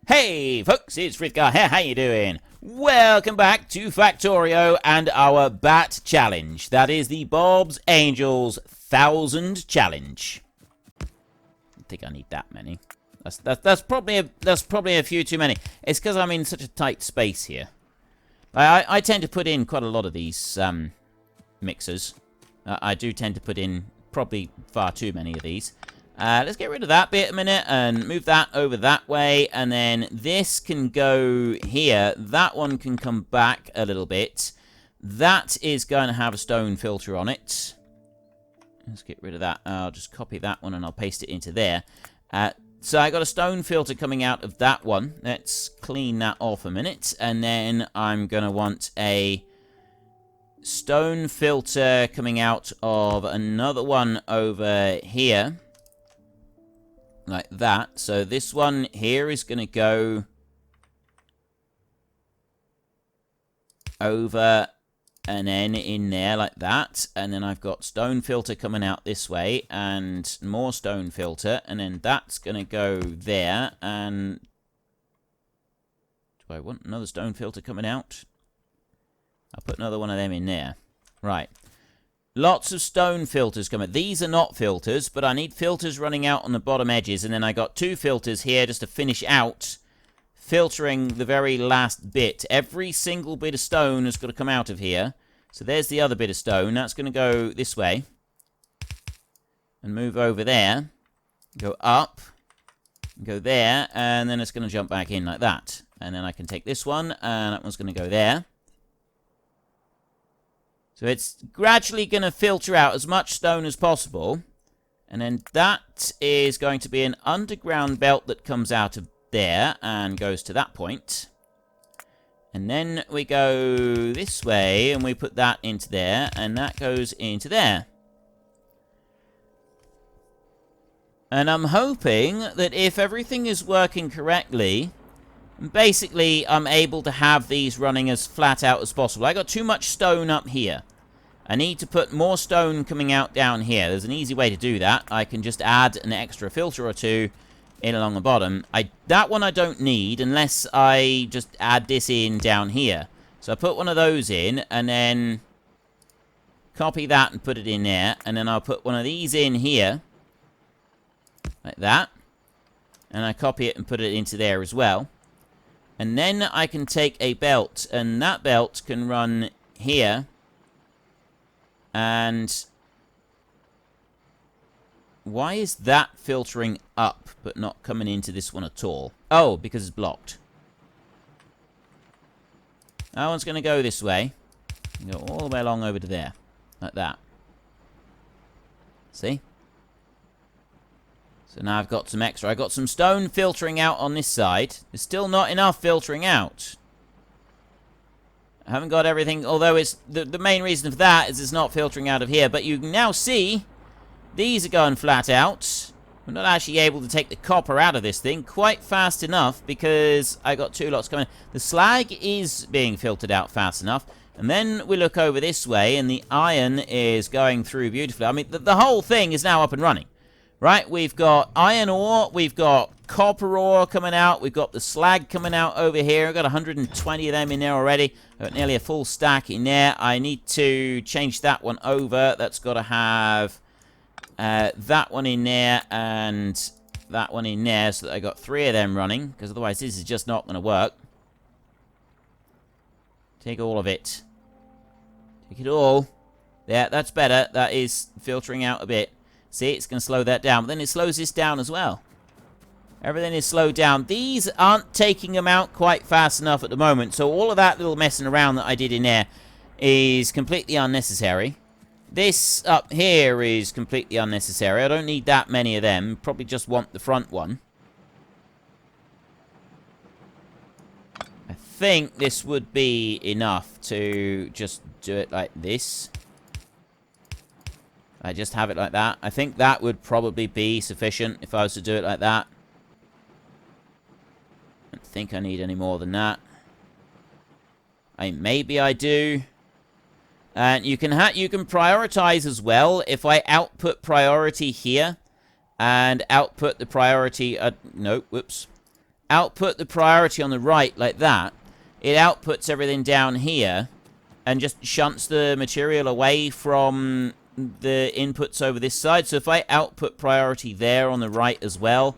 Hey folks, it's Frithgar here, how you doing? Welcome back to Factorio and our Bat Challenge. That is the Bob's Angels 1000 Challenge. I don't think I need that many. That's probably a few too many. It's because I'm in such a tight space here. I tend to put in quite a lot of these mixers. I do tend to put in probably far too many of these. Let's get rid of that bit a minute and move that over that way. And then this can go here. That one can come back a little bit. That is going to have a stone filter on it. Let's get rid of that. I'll just copy that one and I'll paste it into there. So I got a stone filter coming out of that one. Let's clean that off a minute. And then I'm going to want a stone filter coming out of another one over here. Like that. So this one here is going to go over and then in there like that. And then I've got stone filter coming out this way and more stone filter. And then that's going to go there. And do I want another stone filter coming out? I'll put another one of them in there. Right. Lots of stone filters coming. These are not filters, but I need filters running out on the bottom edges. And then I got two filters here just to finish out filtering the very last bit. Every single bit of stone has got to come out of here. So there's the other bit of stone. That's going to go this way. And move over there. Go up. Go there. And then it's going to jump back in like that. And then I can take this one. And that one's going to go there. So it's gradually going to filter out as much stone as possible. And then that is going to be an underground belt that comes out of there and goes to that point. And then we go this way and we put that into there and that goes into there. And I'm hoping that if everything is working correctly, basically I'm able to have these running as flat out as possible. I got too much stone up here. I need to put more stone coming out down here. There's an easy way to do that. I can just add an extra filter or two in along the bottom. That one I don't need unless I just add this in down here. So I put one of those in and then copy that and put it in there. And then I'll put one of these in here. Like that. And I copy it and put it into there as well. And then I can take a belt and that belt can run here. And why is that filtering up but not coming into this one at all? Oh, because it's blocked. That one's going to go this way. And go all the way along over to there. Like that. See? So now I've got some extra. I've got some stone filtering out on this side. There's still not enough filtering out. I haven't got everything, although it's the main reason for that is it's not filtering out of here. But you can now see these are going flat out. I'm not actually able to take the copper out of this thing quite fast enough because I got two lots coming. The slag is being filtered out fast enough. And then we look over this way and the iron is going through beautifully. I mean, the whole thing is now up and running. Right, we've got iron ore, we've got copper ore coming out, we've got the slag coming out over here. I've got 120 of them in there already. I've got nearly a full stack in there. I need to change that one over. That's got to have that one in there and that one in there so that I got 3 of them running, because otherwise this is just not going to work. Take all of it. Take it all. There, that's better. That is filtering out a bit. See, it's going to slow that down. But then it slows this down as well. Everything is slowed down. These aren't taking them out quite fast enough at the moment. So all of that little messing around that I did in there is completely unnecessary. This up here is completely unnecessary. I don't need that many of them. Probably just want the front one. I think this would be enough to just do it like this. I just have it like that. I think that would probably be sufficient if I was to do it like that. I don't think I need any more than that. Maybe I do. And you can prioritize as well. If I output priority here and output the priority... no, whoops. output the priority on the right like that, it outputs everything down here and just shunts the material away from the inputs over this side. So if I output priority there on the right as well,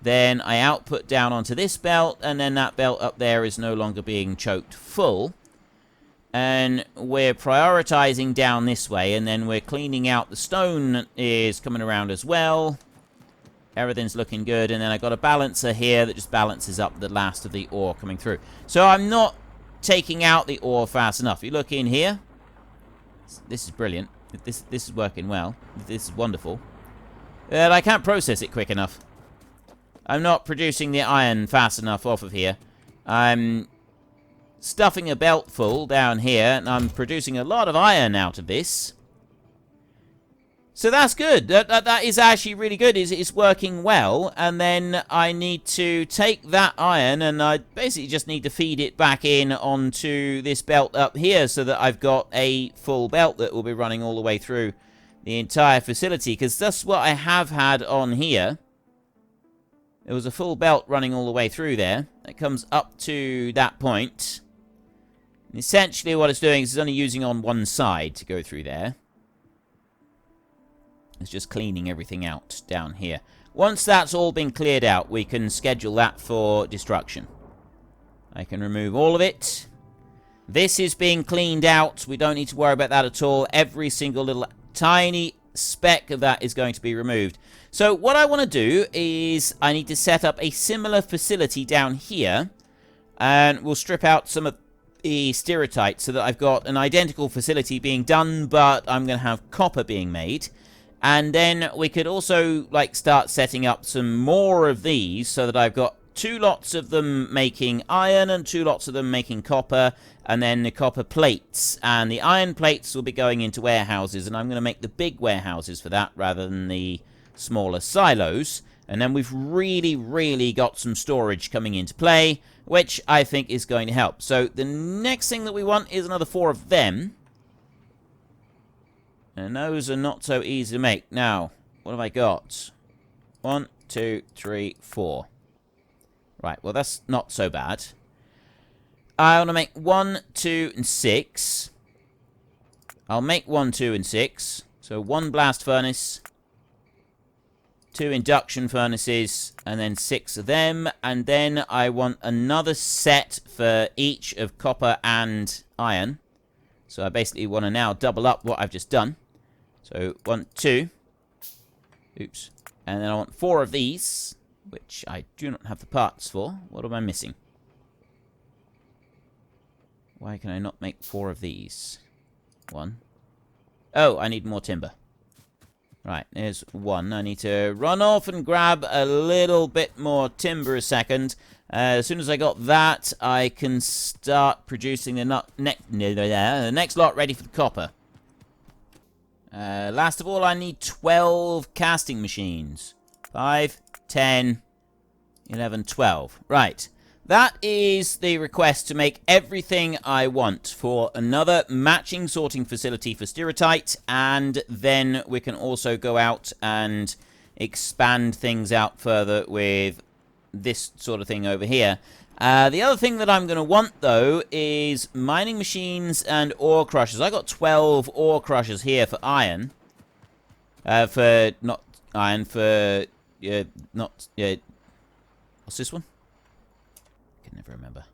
then I output down onto this belt, and then that belt up there is no longer being choked full. And we're prioritizing down this way, and then we're cleaning out the stone is coming around as well. Everything's looking good, and then I've got a balancer here that just balances up the last of the ore coming through. So I'm not taking out the ore fast enough. You look in here. This is brilliant. This is working well. This is wonderful. But I can't process it quick enough. I'm not producing the iron fast enough off of here. I'm stuffing a belt full down here, and I'm producing a lot of iron out of this. So that's good. That is actually really good. It's working well. And then I need to take that iron, and I basically just need to feed it back in onto this belt up here so that I've got a full belt that will be running all the way through the entire facility. Because that's what I have had on here. There was a full belt running all the way through there. It comes up to that point. And essentially what it's doing is it's only using on one side to go through there. It's just cleaning everything out down here. Once that's all been cleared out, we can schedule that for destruction. I can remove all of it. This is being cleaned out. We don't need to worry about that at all. Every single little tiny speck of that is going to be removed. So what I want to do is I need to set up a similar facility down here. And we'll strip out some of the stereotypes so that I've got an identical facility being done, but I'm going to have copper being made. And then we could also, like, start setting up some more of these so that I've got 2 lots of them making iron and 2 lots of them making copper, and then the copper plates. And the iron plates will be going into warehouses, and I'm going to make the big warehouses for that rather than the smaller silos. And then we've really, really got some storage coming into play, which I think is going to help. So the next thing that we want is another 4 of them. And those are not so easy to make. Now, what have I got? 1, 2, 3, 4. Right, well, that's not so bad. I want to make 1, 2, and 6. I'll make 1, 2, and 6. So 1 blast furnace, 2 induction furnaces, and then 6 of them. And then I want another set for each of copper and iron. So I basically want to now double up what I've just done. So 1, 2. Oops. And then I want 4 of these, which I do not have the parts for. What am I missing? Why can I not make 4 of these? 1. Oh, I need more timber. Right, there's 1. I need to run off and grab a little bit more timber a second. As soon as I got that, I can start producing the next lot ready for the copper. Last of all, I need 12 casting machines. 5, 10, 11, 12. Right. That is the request to make everything I want for another matching sorting facility for stereotyte, and then we can also go out and expand things out further with this sort of thing over here. The other thing that I'm going to want, though, is mining machines and ore crushers. I got 12 ore crushers here for iron. Not iron, for... what's this one? I can never remember.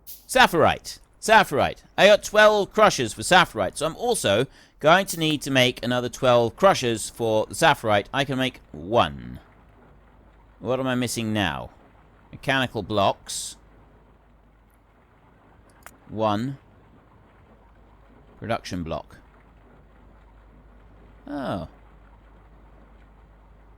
Sapphirite. Sapphirite. I got 12 crushers for sapphirite. So I'm also going to need to make another 12 crushers for the sapphirite. I can make 1. What am I missing now? Mechanical blocks. 1. Production block. Oh.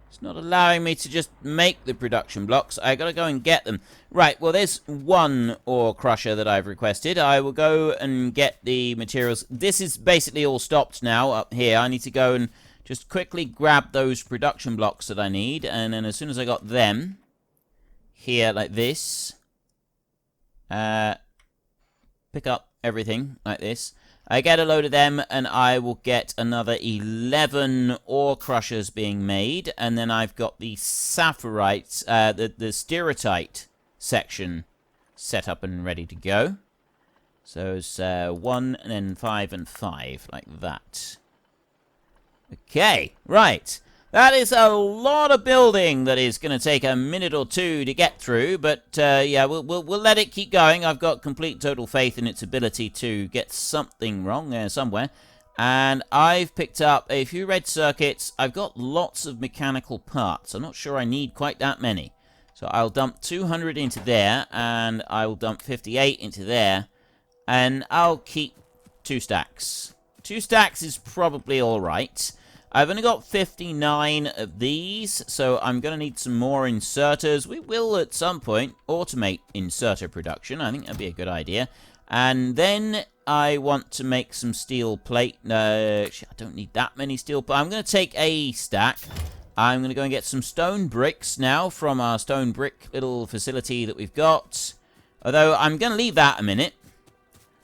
It's not allowing me to just make the production blocks. I gotta go and get them. Right, well, there's 1 ore crusher that I've requested. I will go and get the materials. This is basically all stopped now up here. I need to go and just quickly grab those production blocks that I need. And then as soon as I got them... here like this, pick up everything like this. I get a load of them, and I will get another 11 ore crushers being made, and then I've got the sapphirite, the stereotyte section set up and ready to go. So it's 1 and then 5 and 5, like that. Okay, right. That is a lot of building that is going to take a minute or two to get through, but yeah, we'll let it keep going. I've got complete total faith in its ability to get something wrong somewhere. And I've picked up a few red circuits. I've got lots of mechanical parts. I'm not sure I need quite that many. So I'll dump 200 into there, and I'll dump 58 into there, and I'll keep 2 stacks. 2 stacks is probably all right. I've only got 59 of these, so I'm going to need some more inserters. We will, at some point, automate inserter production. I think that'd be a good idea. And then I want to make some steel plate. No, I don't need that many steel plates. I'm going to take a stack. I'm going to go and get some stone bricks now from our stone brick little facility that we've got. Although, I'm going to leave that a minute.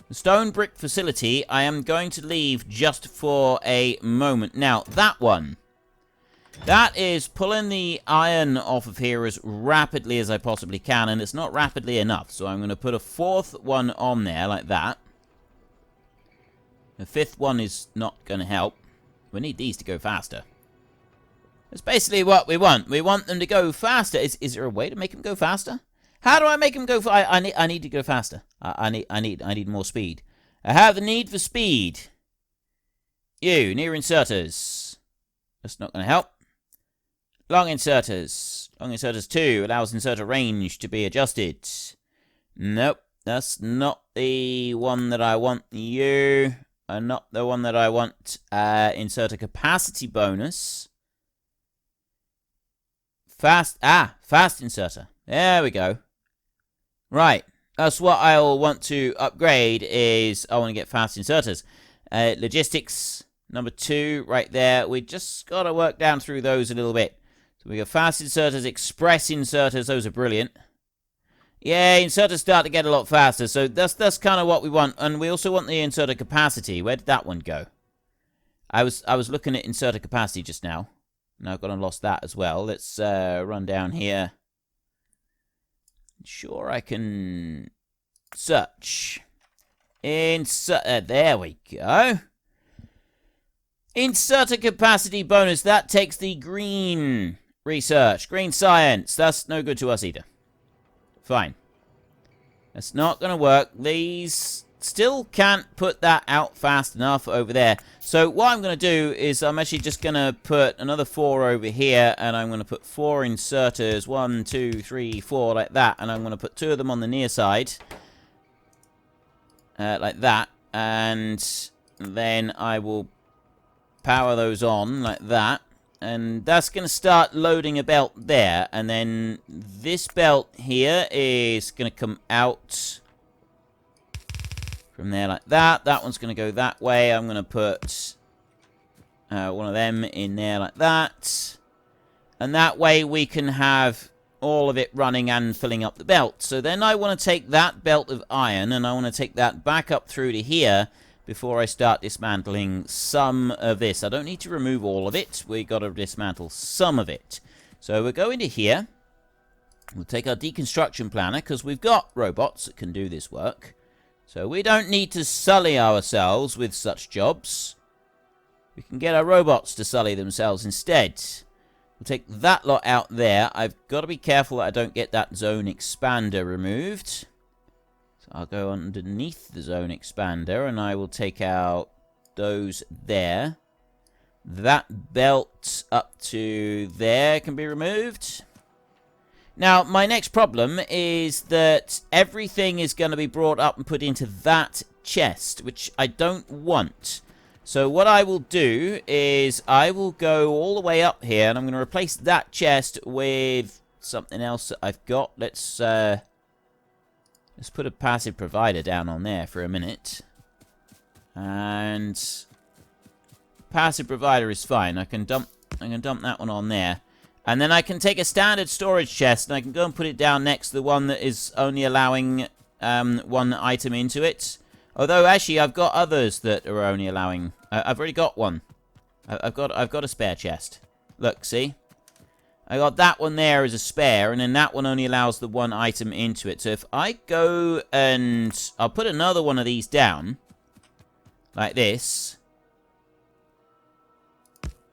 The stone brick facility, I am going to leave just for a moment. Now, that one. That is pulling the iron off of here as rapidly as I possibly can, and it's not rapidly enough. So I'm going to put a 4th one on there, like that. The 5th one is not going to help. We need these to go faster. That's basically what we want. We want them to go faster. Is there a way to make them go faster? How do I make them go? I need to go faster. I need more speed. I have the need for speed. You near inserters. That's not going to help. Long inserters. Long inserters 2 allows inserter range to be adjusted. Nope, that's not the one that I want. You are not the one that I want. Inserter capacity bonus. Fast inserter. There we go. Right, that's what I'll want to upgrade is I want to get fast inserters. Logistics, number 2, right there. We just got to work down through those a little bit. So we got fast inserters, express inserters, those are brilliant. Yeah, inserters start to get a lot faster, so that's kind of what we want. And we also want the inserter capacity. Where did that one go? I was looking at inserter capacity just now. And I've gone and lost that as well. Let's run down here. Sure, I can search. There we go. Inserter capacity bonus. That takes the green research. Green science. That's no good to us either. Fine. That's not going to work. These still can't put that out fast enough over there. So what I'm going to do is I'm actually just going to put another 4 over here, and I'm going to put 4 inserters, 1, 2, 3, 4, like that, and I'm going to put 2 of them on the near side, like that, and then I will power those on like that, and that's going to start loading a belt there, and then this belt here is going to come out from there like that. That one's going to go that way. I'm going to put one of them in there like that. And that way we can have all of it running and filling up the belt. So then I want to take that belt of iron and I want to take that back up through to here before I start dismantling some of this. I don't need to remove all of it. We got to dismantle some of it. So we'll go into here. We'll take our deconstruction planner because we've got robots that can do this work. So we don't need to sully ourselves with such jobs. We can get our robots to sully themselves instead. We'll take that lot out there. I've got to be careful that I don't get that zone expander removed. So I'll go underneath the zone expander and I will take out those there. That belt up to there can be removed. Now, my next problem is that everything is going to be brought up and put into that chest, which I don't want. So what I will do is I will go all the way up here, and I'm going to replace that chest with something else that I've got. Let's put a passive provider down on there for a minute. And passive provider is fine. I can dump that one on there. And then I can take a standard storage chest and I can go and put it down next to the one that is only allowing one item into it. Although actually I've got others that are only allowing. I've already got one. I've got a spare chest. Look, see? I got that one there as a spare, and then that one only allows the one item into it. So if I go and I'll put another one of these down, like this.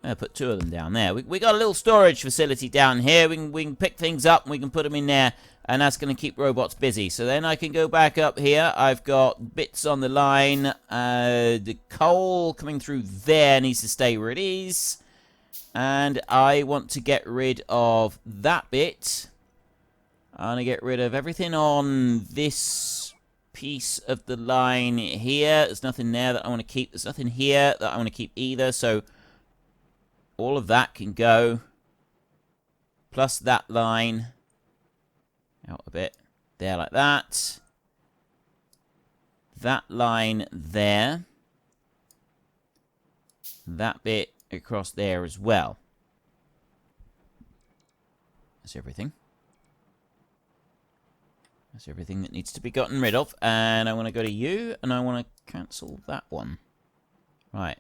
I'll put 2 of them down there. We got a little storage facility down here. We can pick things up and we can put them in there, and that's going to keep robots busy. So then I can go back up here. I've got bits on the line. The coal coming through there needs to stay where it is. And I want to get rid of that bit. I want to get rid of everything on this piece of the line here. There's nothing there that I want to keep. There's nothing here that I want to keep either. So all of that can go. Plus that line. Out a bit. There like that. That line there. That bit across there as well. That's everything. That's everything that needs to be gotten rid of. And I want to go to you, and I want to cancel that one. Right.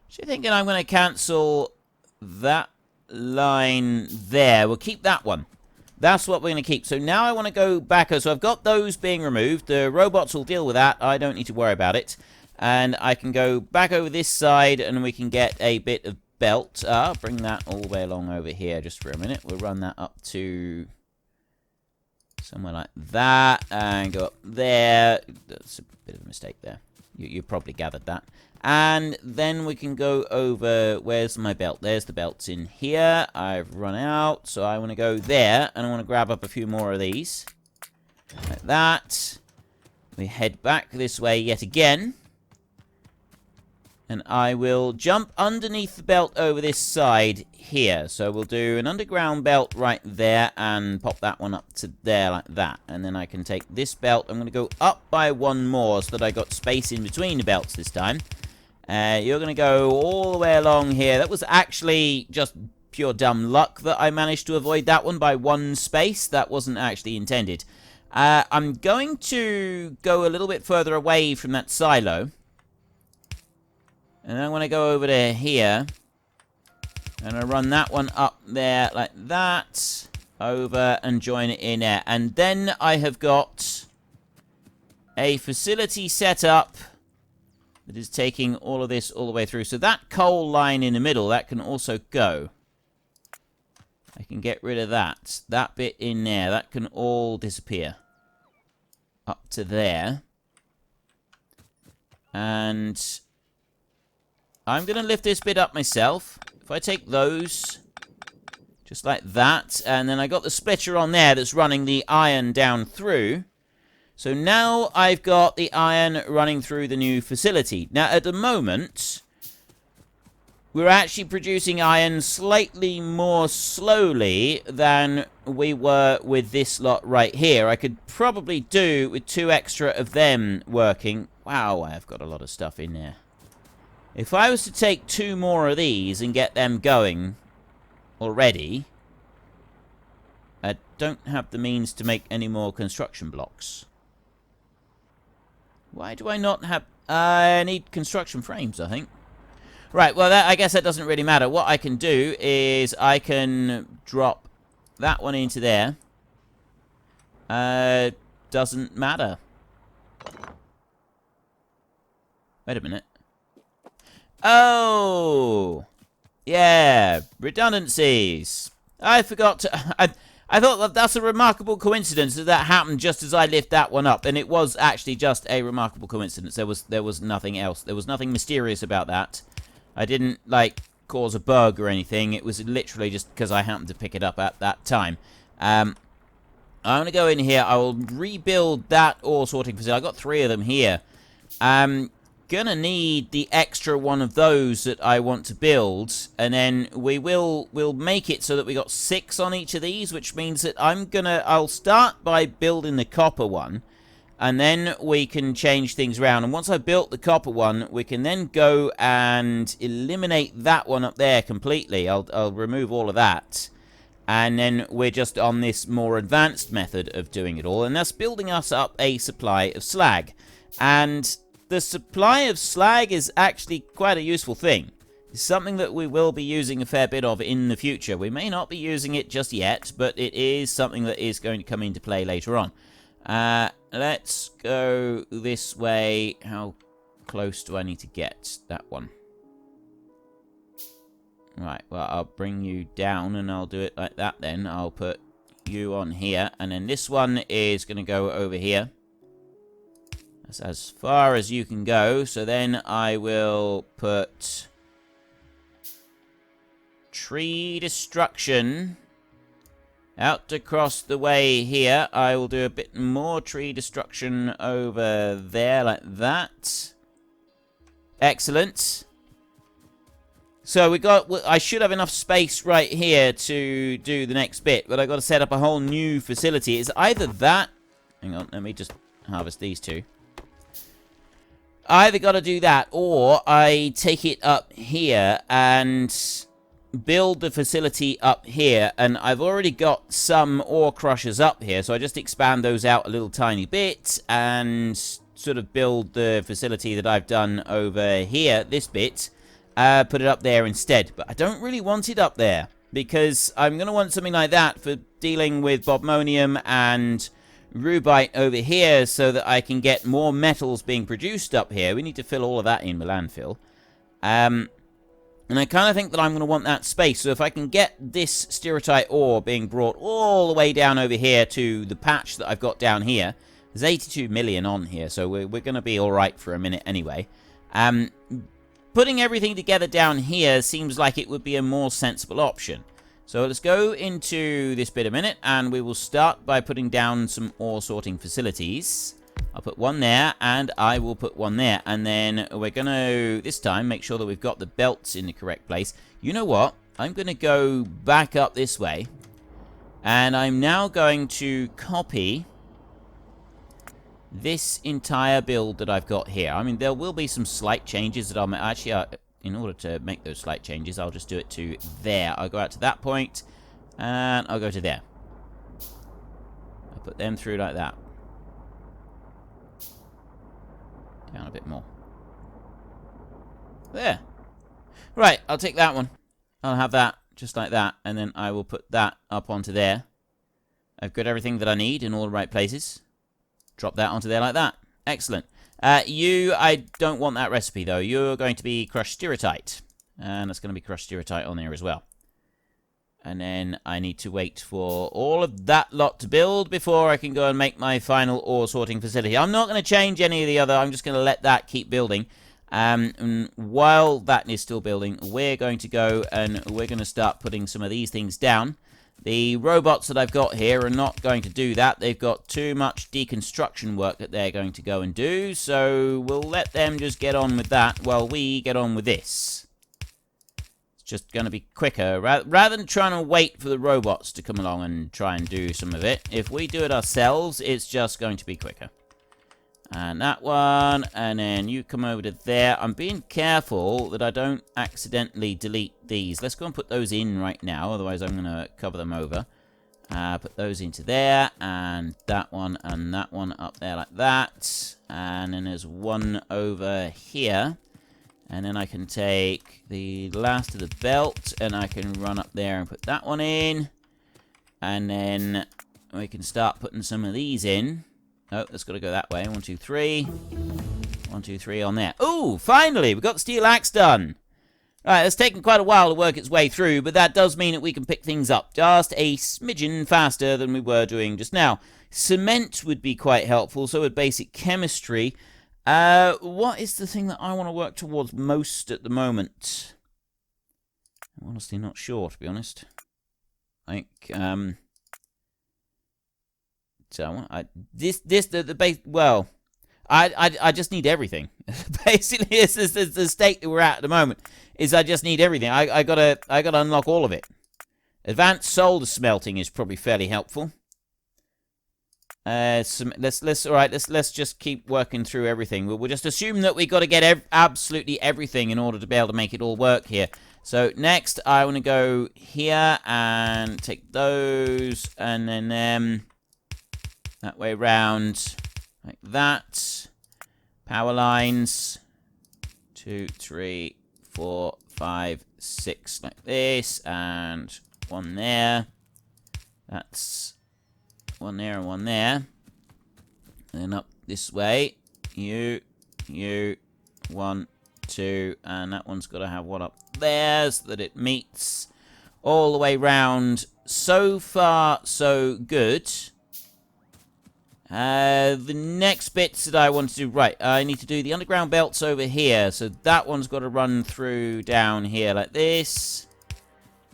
So you're thinking I'm going to cancel that line there. We'll keep that one. That's what we're going to keep. So now I want to go back. So I've got those being removed. The robots will deal with that. I don't need to worry about it. And I can go back over this side, and we can get a bit of belt. Bring that all the way along over here just for a minute. We'll run that up to somewhere like that, and go up there. That's a bit of a mistake there. You probably gathered that. And then we can go over, where's my belt? There's the belts in here. I've run out, so I want to go there, and I want to grab up a few more of these. Like that. We head back this way yet again. And I will jump underneath the belt over this side here. So we'll do an underground belt right there and pop that one up to there like that. And then I can take this belt. I'm going to go up by one more so that I got space in between the belts this time. You're going to go all the way along here. That was actually just pure dumb luck that I managed to avoid that one by one space. That wasn't actually intended. I'm going to go a little bit further away from that silo. And I want to go over to here. And I run that one up there like that. Over and join it in there. And then I have got a facility set up that is taking all of this all the way through. So that coal line in the middle, that can also go. I can get rid of that. That bit in there, that can all disappear. Up to there. And I'm going to lift this bit up myself. If I take those, just like that, and then I got the splitter on there that's running the iron down through. So now I've got the iron running through the new facility. Now, at the moment, we're actually producing iron slightly more slowly than we were with this lot right here. I could probably do with 2 extra of them working. Wow, I've got a lot of stuff in there. If I was to take 2 more of these and get them going already, I don't have the means to make any more construction blocks. Why do I not have... I need construction frames, I think. Right, well, I guess that doesn't really matter. What I can do is I can drop that one into there. Doesn't matter. Wait a minute. Oh! Yeah, redundancies. I forgot to... I thought that's a remarkable coincidence that happened just as I lift that one up. And it was actually just a remarkable coincidence. There was nothing else. There was nothing mysterious about that. I didn't, like, cause a bug or anything. It was literally just because I happened to pick it up at that time. I'm going to go in here. I will rebuild that ore sorting facility. I've got 3 of them here. I'm going to need the extra one of those that I want to build. And then we'll make it so that we got 6 on each of these, which means that I'll start by building the copper one. And then we can change things around. And once I've built the copper one, we can then go and eliminate that one up there completely. I'll remove all of that. And then we're just on this more advanced method of doing it all. And that's building us up a supply of slag. And the supply of slag is actually quite a useful thing. something that we will be using a fair bit of in the future. We may not be using it just yet, but it is something that is going to come into play later on. Let's go this way. How close do I need to get? That one. Right, well, I'll bring you down, and I'll do it like that then. I'll put you on here, and then this one is going to go over here. That's as far as you can go. So then I will put tree destruction out across the way here. I will do a bit more tree destruction over there like that. Excellent. So I should have enough space right here to do the next bit, but I've got to set up a whole new facility. It's either that... Hang on, let me just harvest these two. I either got to do that, or I take it up here and build the facility up here. And I've already got some ore crushers up here, so I just expand those out a little tiny bit and sort of build the facility that I've done over here, this bit. Put it up there instead. But I don't really want it up there, because I'm going to want something like that for dealing with bobmonium and rubite over here, so that I can get more metals being produced up here. We need to fill all of that in with landfill. And I kind of think that I'm going to want that space. So if I can get this stereotype ore being brought all the way down over here to the patch that I've got down here. There's 82 million on here, so we're going to be alright for a minute anyway. Putting everything together down here seems like it would be a more sensible option. So let's go into this bit a minute, and we will start by putting down some ore sorting facilities. I'll put one there, and I will put one there. And then we're going to, this time, make sure that we've got the belts in the correct place. You know what? I'm going to go back up this way. And I'm now going to copy this entire build that I've got here. I mean, there will be some slight changes that I'll make. Actually, in order to make those slight changes, I'll just do it to there. I'll go out to that point, and I'll go to there. I'll put them through like that. Down a bit more. There. Right, I'll take that one. I'll have that just like that, and then I will put that up onto there. I've got everything that I need in all the right places. Drop that onto there like that. Excellent. I don't want that recipe, though. You're going to be crushed stereotype. And that's going to be crushed stereotype on there as well. And then I need to wait for all of that lot to build before I can go and make my final ore sorting facility. I'm not going to change any of the other. I'm just going to let that keep building. And while that is still building, we're going to go and we're going to start putting some of these things down. The robots that I've got here are not going to do that. They've got too much deconstruction work that they're going to go and do. So we'll let them just get on with that while we get on with this. It's just going to be quicker. Rather than trying to wait for the robots to come along and try and do some of it, if we do it ourselves, it's just going to be quicker. And that one, and then you come over to there. I'm being careful that I don't accidentally delete these. Let's go and put those in right now, otherwise I'm going to cover them over. Put those into there, and that one up there like that. And then there's one over here. And then I can take the last of the belt, and I can run up there and put that one in. And then we can start putting some of these in. Oh, that's got to go that way. 1, 2, 3. 1, 2, 3 on there. Ooh, finally, we've got the steel axe done. Right, it's taken quite a while to work its way through, but that does mean that we can pick things up just a smidgen faster than we were doing just now. Cement would be quite helpful, so would basic chemistry. What is the thing that I want to work towards most at the moment? I'm honestly not sure, to be honest. I think, so I just need everything. Basically, it's the state that we're at the moment. Is I just need everything. I gotta unlock all of it. Advanced solder smelting is probably fairly helpful. Let's just keep working through everything. We'll just assume that we got to get absolutely everything in order to be able to make it all work here. So next, I want to go here and take those, and then that way round, like that. Power lines. 2, 3, 4, 5, 6 like this, and 1 there. That's 1 there and 1 there. And then up this way. You, 1, 2, and that one's got to have one up there so that it meets all the way round. So far, so good. The next bits that I want to do, right, I need to do the underground belts over here. So that one's got to run through down here like this.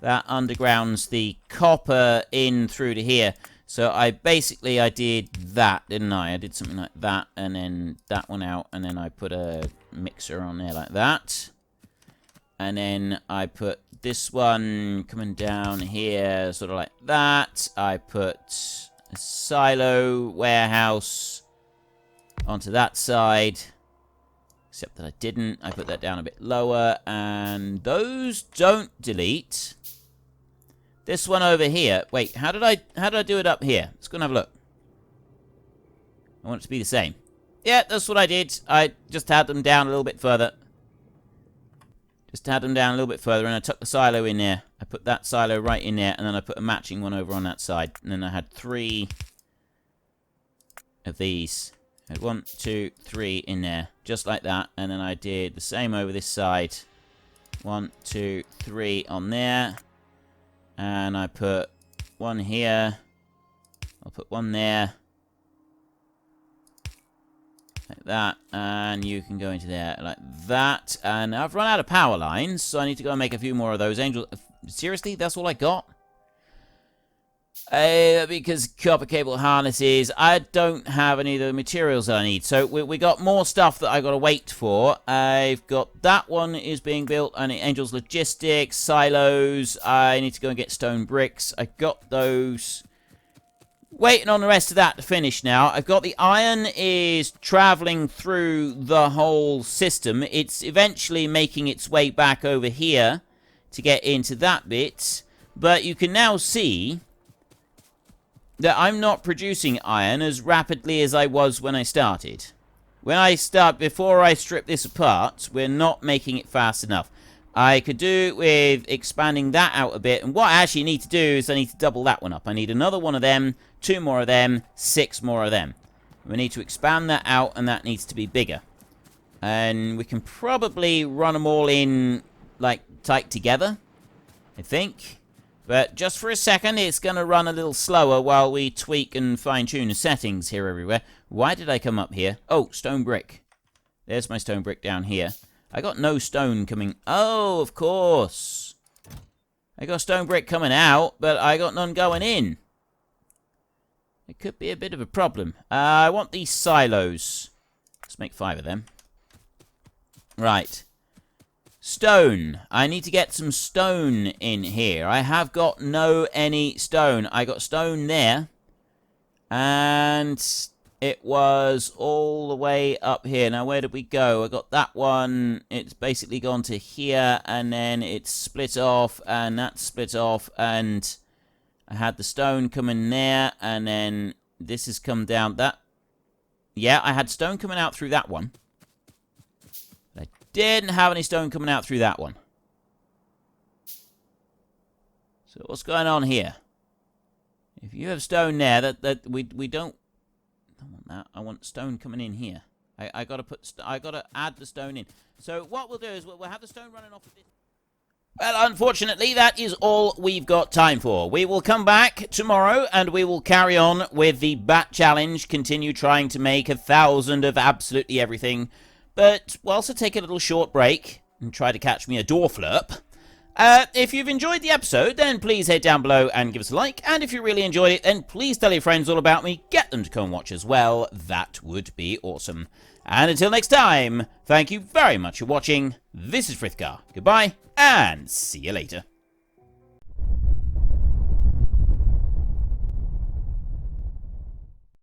That undergrounds the copper in through to here. So I did that, didn't I? I did something like that, and then that one out, and then I put a mixer on there like that. And then I put this one coming down here, sort of like that. I put a silo warehouse onto that side. Except that I didn't. I put that down a bit lower, and those don't delete. This one over here. Wait, how did I do it up here? Let's go and have a look. I want it to be the same. Yeah, that's what I did. I just had them down a little bit further. Just had them down a little bit further, and I tucked the silo in there. I put that silo right in there, and then I put a matching one over on that side. And then I had 3 of these. I had 1, 2, 3 in there. Just like that. And then I did the same over this side. 1, 2, 3 on there. And I put 1 here. I'll put 1 there. Like that. And you can go into there like that. And I've run out of power lines, so I need to go and make a few more of those. Angel, seriously? That's all I got? Because copper cable harnesses, I don't have any of the materials that I need. So we got more stuff that I got to wait for. I've got that one is being built, and Angel's Logistics, silos. I need to go and get stone bricks. I got those. Waiting on the rest of that to finish now. I've got the iron is traveling through the whole system. It's eventually making its way back over here to get into that bit. But you can now see that I'm not producing iron as rapidly as I was when I started. Before I strip this apart, we're not making it fast enough. I could do with expanding that out a bit, and what I actually need to do is I need to double that one up. I need another one of them, 2 more of them, 6 more of them. We need to expand that out, and that needs to be bigger. And we can probably run them all in, like, tight together, I think. But just for a second, it's going to run a little slower while we tweak and fine-tune the settings here everywhere. Why did I come up here? Oh, stone brick. There's my stone brick down here. I got no stone coming... Oh, of course. I got stone brick coming out, but I got none going in. It could be a bit of a problem. I want these silos. Let's make 5 of them. Right. Stone. I need to get some stone in here. I have got any stone. I got stone there. And it was all the way up here. Now, where did we go? I got that one. It's basically gone to here. And then it's split off. And that's split off. And I had the stone coming there. And then this has come down. Yeah, I had stone coming out through that one. Didn't have any stone coming out through that one. So what's going on here? If you have stone there, we don't want that. I want stone coming in here. I gotta add the stone in. So what we'll do is we'll have the stone running off of this. Well, unfortunately, that is all we've got time for. We will come back tomorrow, and we will carry on with the Bat Challenge. Continue trying to make 1,000 of absolutely everything. But we'll also take a little short break and try to catch me a door flurp. If you've enjoyed the episode, then please head down below and give us a like. And if you really enjoyed it, then please tell your friends all about me. Get them to come watch as well. That would be awesome. And until next time, thank you very much for watching. This is Frithgar. Goodbye, and see you later.